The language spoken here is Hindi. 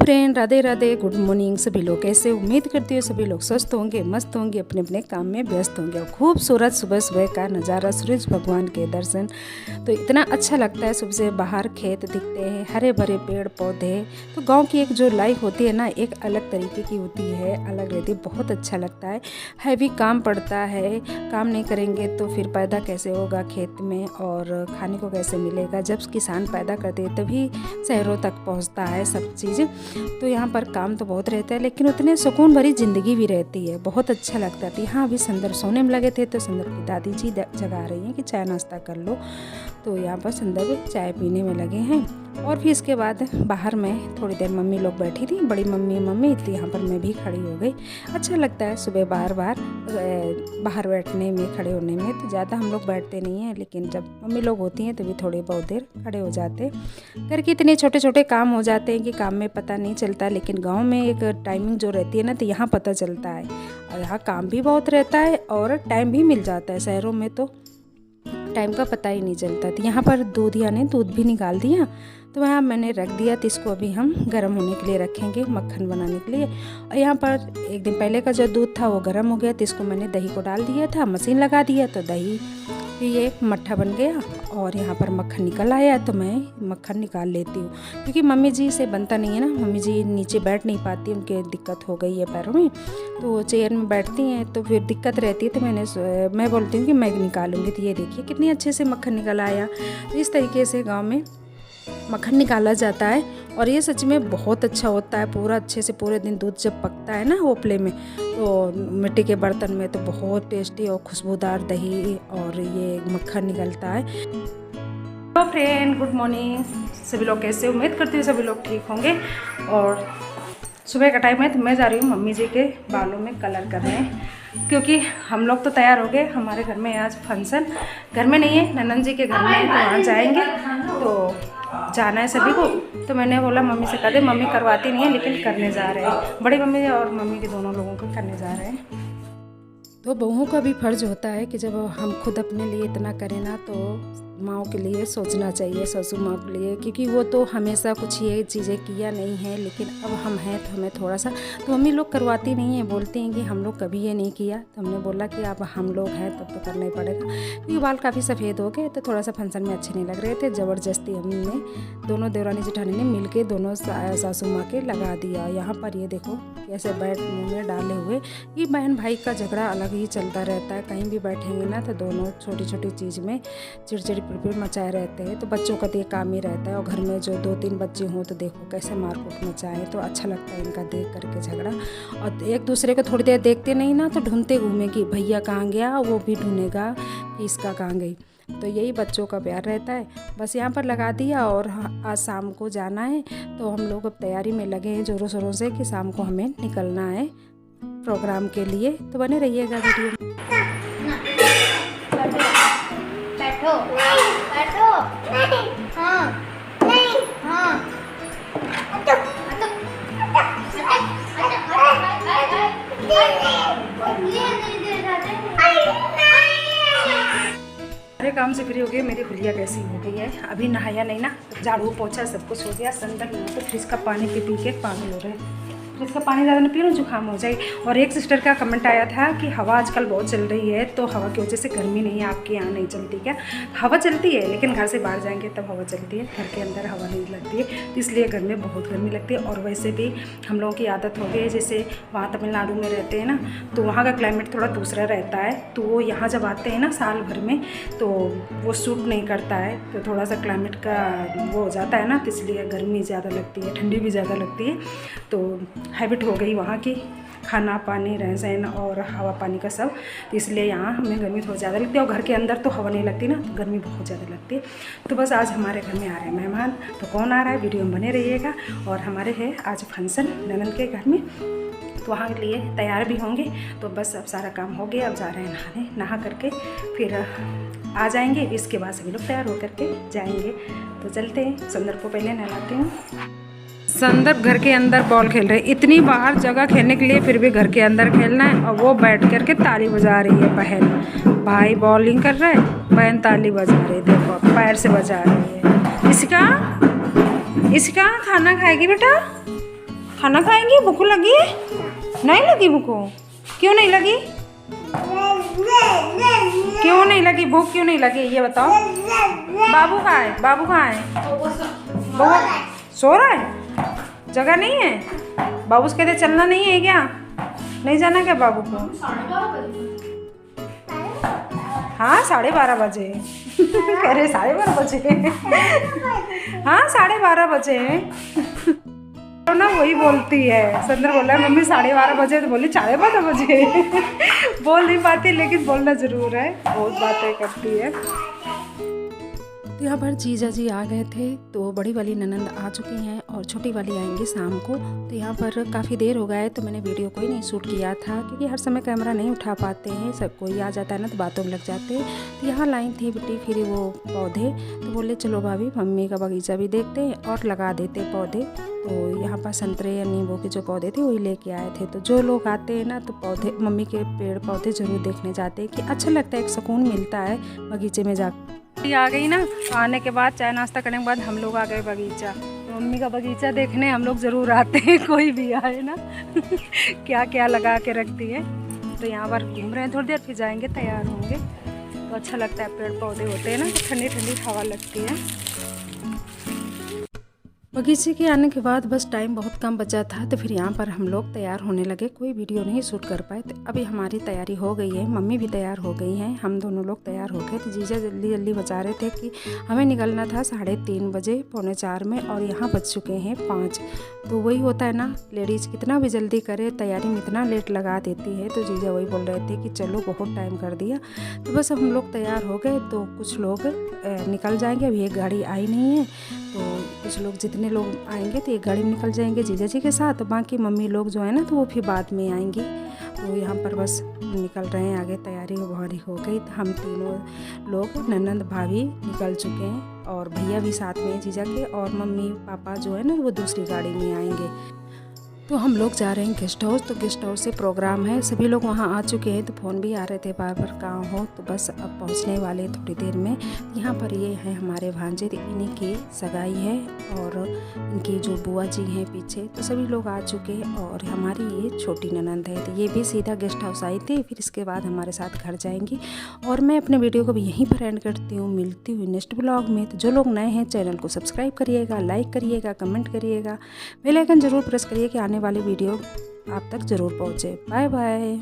Friend, Radhe Radhe, good morning. सभी लोग कैसे, उम्मीद करती हूँ सभी लोग स्वस्थ होंगे, मस्त होंगे, अपने अपने काम में व्यस्त होंगे। और खूबसूरत सुबह सुबह का नज़ारा, सूरज भगवान के दर्शन तो इतना अच्छा लगता है। सुबह से बाहर खेत दिखते हैं, हरे भरे पेड़ पौधे। तो गांव की एक जो लाइफ होती है ना, एक अलग तरीके की होती है, अलग रहती है, बहुत अच्छा लगता है। हैवी काम पड़ता है, काम नहीं करेंगे तो फिर पैदा कैसे होगा खेत में, और खाने को कैसे मिलेगा। जब किसान पैदा करते हैं तभी शहरों तक पहुँचता है सब चीज़। तो यहाँ पर काम तो बहुत रहता है, लेकिन उतने सुकून भरी ज़िंदगी भी रहती है, बहुत अच्छा लगता है। यहाँ अभी संदर सोने में लगे थे तो संदर की दादी जी जगा रही हैं कि चाय नाश्ता कर लो। तो यहाँ पर संदर चाय पीने में लगे हैं। और फिर इसके बाद बाहर में थोड़ी देर मम्मी लोग बैठी थी, बड़ी मम्मी तो यहाँ पर मैं भी खड़ी हो गई। अच्छा लगता है सुबह बार बाहर बैठने में, खड़े होने में। तो ज़्यादा हम लोग बैठते नहीं हैं, लेकिन जब मम्मी लोग होती हैं तो भी थोड़ी बहुत देर खड़े हो जाते। घर के इतने छोटे छोटे काम हो जाते हैं कि काम में पता नहीं चलता, लेकिन गांव में एक टाइमिंग जो रहती है ना, तो यहाँ पता चलता है। और यहाँ काम भी बहुत रहता है और टाइम भी मिल जाता है। शहरों में तो टाइम का पता ही नहीं चलता। तो यहाँ पर दूधिया ने दूध भी निकाल दिया, तो वहाँ मैंने रख दिया। तो इसको अभी हम गर्म होने के लिए रखेंगे, मक्खन बनाने के लिए। और यहाँ पर एक दिन पहले का जो दूध था वो गर्म हो गया, तो इसको मैंने दही को डाल दिया था, मशीन लगा दिया, तो दही ये मट्ठा बन गया। और यहाँ पर मक्खन निकल आया, तो मैं मक्खन निकाल लेती हूँ, क्योंकि मम्मी जी से बनता नहीं है ना। मम्मी जी नीचे बैठ नहीं पाती, उनके दिक्कत हो गई है पैरों में, तो वो चेयर में बैठती हैं, तो फिर दिक्कत रहती है। तो मैं बोलती हूँ कि मैं निकालूंगी। तो ये देखिए कितनी अच्छे से मक्खन निकल आया। तो इस तरीके से गाँव में मक्खन निकाला जाता है, और ये सच में बहुत अच्छा होता है। पूरा अच्छे से पूरे दिन दूध जब पकता है ना ओपले में, तो मिट्टी के बर्तन में, तो बहुत टेस्टी और खुशबूदार दही और ये मक्खन निकलता है। तो फ्रेंड, गुड मॉर्निंग। सभी लोग कैसे, उम्मीद करती हूँ सभी लोग ठीक होंगे। और सुबह का टाइम है, तो मैं जा रही हूँ मम्मी जी के बालों में कलर करने, क्योंकि हम लोग तो तैयार हो गए। हमारे घर में आज फंक्शन, घर में नहीं है, ननन जी के घर में है, तो वहाँ जाएंगे। तो जाना है सभी को। तो मैंने बोला मम्मी से कर दे, मम्मी करवाती नहीं है, लेकिन करने जा रहे हैं। बड़ी मम्मी और मम्मी के दोनों लोगों को करने जा रहे हैं। तो बहुओं का भी फर्ज होता है कि जब हम खुद अपने लिए इतना करें ना, तो माँओं के लिए सोचना चाहिए, ससुर माँ के लिए, क्योंकि वो तो हमेशा कुछ ये चीज़ें किया नहीं है, लेकिन अब हम हैं तो हमें थोड़ा सा। तो मम्मी लोग करवाती नहीं है, बोलती हैं कि हम लोग कभी ये नहीं किया। तो हमने बोला कि अब हम लोग हैं तब तो करना ही पड़ेगा, क्योंकि बाल काफ़ी सफ़ेद हो गए, तो थोड़ा सा फंक्शन में अच्छे नहीं लग रहे थे। ज़बरदस्ती हमने दोनों देवरानी जेठानी ने मिल के दोनों सासू माँ के लगा दिया। यहाँ पर ये देखो कैसे बैठ मुँह में डाले हुए। ये बहन भाई का झगड़ा अलग ही चलता रहता है। कहीं भी बैठेंगे ना, तो दोनों छोटी छोटी चीज़ में चिड़चिड़ी पिड़पिड़ मचाए रहते हैं। तो बच्चों का तो ये काम ही रहता है। और घर में जो 2-3 बच्चे हों तो देखो कैसे मारकूट मचाए। तो अच्छा लगता है इनका देख करके झगड़ा। और एक दूसरे को थोड़ी देर देखते नहीं ना, तो ढूंढते घूमेगी, भैया कहाँ गया, वो भी ढूंढेगा कि इसका कहाँ गई। तो यही बच्चों का प्यार रहता है। बस यहाँ पर लगा दिया, और आज शाम को जाना है। तो हम लोग अब तैयारी में लगे हैं ज़ोरों शोरों से कि शाम को हमें निकलना है प्रोग्राम के लिए। तो बने रहिएगा वीडियो में। बैठो बैठो, हाँ हाँ, सारे काम से फ्री हो गए। मेरी हुलिया कैसी हो गई है, अभी नहाया नहीं ना, झाड़ू पोछा सब कुछ हो गया। संदर तो फ्रिज का पानी पी के पागल हो रहे हैं। फ्रिज का पानी ज़्यादा ना पी लो, जुकाम हो जाए। और एक सिस्टर का कमेंट आया था कि हवा आजकल बहुत चल रही है, तो हवा की वजह से गर्मी नहीं है। आपके यहाँ नहीं चलती क्या? हवा चलती है, लेकिन घर से बाहर जाएंगे तब हवा चलती है, घर के अंदर हवा नहीं लगती है। तो इसलिए घर में बहुत गर्मी लगती है। और वैसे भी हम लोगों की आदत हो गई है, जैसे वहाँ तमिलनाडु में रहते हैं ना, तो वहाँ का क्लाइमेट थोड़ा दूसरा रहता है। तो वो यहाँ जब आते हैं ना साल भर में, तो वो सूट नहीं करता है। तो थोड़ा सा क्लाइमेट का वो हो जाता है ना, तो इसलिए गर्मी ज़्यादा लगती है, ठंडी भी ज़्यादा लगती है। तो हैबिट हो गई वहाँ की, खाना पानी रहन सहन और हवा पानी का सब। तो इसलिए यहाँ हमें गर्मी थोड़ी ज़्यादा लगती है। और घर के अंदर तो हवा नहीं लगती ना, तो गर्मी बहुत ज़्यादा लगती है। तो बस आज हमारे घर में आ रहे हैं मेहमान। तो कौन आ रहा है, वीडियो में बने रहिएगा। और हमारे है आज फंक्शन ननद के घर में, तो वहाँ के लिए तैयार भी होंगे। तो बस अब सारा काम हो गया, अब जा रहे हैं नहाने। नहा करके फिर आ जाएंगे। इसके बाद सभी लोग तैयार होकर के जाएंगे। तो चलते हैं, सुंदर को पहले नहलाते हैं। संदर्भ घर के अंदर बॉल खेल रहे, इतनी बाहर जगह खेलने के लिए, फिर भी घर के अंदर खेलना है। और वो बैठ करके ताली बजा रही है बहन। भाई बॉलिंग कर रहा है, बहन ताली बजा रही है। देखो पैर से बजा रही है। इसका खाना खाएगी बेटा, खाना खाएंगी? भूख लगी है? नहीं लगी भूख? क्यों नहीं लगी? क्यों नहीं लगी भूख? क्यों नहीं लगी ये बताओ। बाबू कहाँ है? बाबू कहाँ है? बाबू सो रहा है? जगह नहीं है? बाबू से कहते चलना नहीं है क्या? नहीं जाना क्या बाबू को? हाँ 12:30 बजे। कह रहे 12:30 बजे। हाँ 12:30 बजे। तो ना वही बोलती है। संदर बोला है मम्मी 12:30 बजे, तो बोली 12:30 बजे। बोल नहीं पाती लेकिन बोलना ज़रूर है, बहुत बातें करती है। तो यहाँ पर जीजा जी आ गए थे, तो बड़ी वाली ननंद आ चुकी हैं और छोटी वाली आएंगी शाम को। तो यहाँ पर काफ़ी देर हो गया है, तो मैंने वीडियो कोई नहीं शूट किया था क्योंकि हर समय कैमरा नहीं उठा पाते हैं, सब कोई आ जाता है ना तो बातों में लग जाते हैं। तो यहाँ लाई थी बेटी फिर वो पौधे, तो बोले चलो भाभी मम्मी का बगीचा भी देखते हैं और लगा देते पौधे। तो यहाँ पर संतरे या नींबू के जो पौधे थे वही लेके आए थे। तो जो लोग आते हैं ना तो पौधे मम्मी के पेड़ पौधे ज़रूर देखने जाते हैं कि अच्छा लगता है, एक सुकून मिलता है बगीचे में जाकर। आ गई ना, तो आने के बाद चाय नाश्ता करने के बाद हम लोग आ गए बगीचा। तो मम्मी का बगीचा देखने हम लोग ज़रूर आते हैं, कोई भी आए ना। क्या क्या लगा के रखती है। तो यहाँ पर घूम रहे हैं, थोड़ी देर फिर जाएंगे, तैयार होंगे। तो अच्छा लगता है, पेड़ पौधे होते हैं ना तो ठंडी ठंडी हवा लगती है। बगीचे के आने के बाद बस टाइम बहुत कम बचा था, तो फिर यहाँ पर हम लोग तैयार होने लगे, कोई वीडियो नहीं शूट कर पाए। तो अभी हमारी तैयारी हो गई है, मम्मी भी तैयार हो गई हैं, हम दोनों लोग तैयार हो गए। तो जीजा जल्दी जल्दी बचा रहे थे कि हमें निकलना था 3:30 बजे, 3:45 में, और यहाँ बज चुके हैं 5। तो वही होता है ना, लेडीज़ कितना भी जल्दी करे तैयारी में इतना लेट लगा देती है। तो जीजा वही बोल रहे थे कि चलो बहुत टाइम कर दिया। तो बस हम लोग तैयार हो गए। तो कुछ लोग निकल जाएंगे, अभी एक गाड़ी आई नहीं है। तो कुछ लोग, जितने लोग आएंगे तो एक गाड़ी में निकल जाएंगे जीजा जी के साथ, बाकी मम्मी लोग जो है ना तो वो फिर बाद में आएंगी। तो यहाँ पर बस निकल रहे हैं आगे, तैयारी हमारी हो गई। तो हम तीनों लोग, ननंद भाभी निकल चुके हैं और भैया भी साथ में जीजा के, और मम्मी पापा जो है ना वो दूसरी गाड़ी में आएंगे। तो हम लोग जा रहे हैं गेस्ट हाउस। तो गेस्ट हाउस से प्रोग्राम है, सभी लोग वहाँ आ चुके हैं। तो फ़ोन भी आ रहे थे बार बार कहाँ हो, तो बस अब पहुँचने वाले थोड़ी देर में। यहाँ पर ये है हमारे भांजे, इन्हीं की सगाई है और इनकी जो बुआ जी हैं पीछे, तो सभी लोग आ चुके हैं। और हमारी ये छोटी ननंद है, तो ये भी सीधा गेस्ट हाउस आई थी, फिर इसके बाद हमारे साथ घर जाएंगी। और मैं अपने वीडियो को भी यहीं पर एंड करती हूँ, मिलती हूँ नेक्स्ट ब्लॉग में। तो जो लोग नए हैं चैनल को सब्सक्राइब करिएगा, लाइक करिएगा, कमेंट करिएगा, बेल आइकन ज़रूर प्रेस करिए कि आने वाली वीडियो आप तक ज़रूर पहुँचे। Bye bye.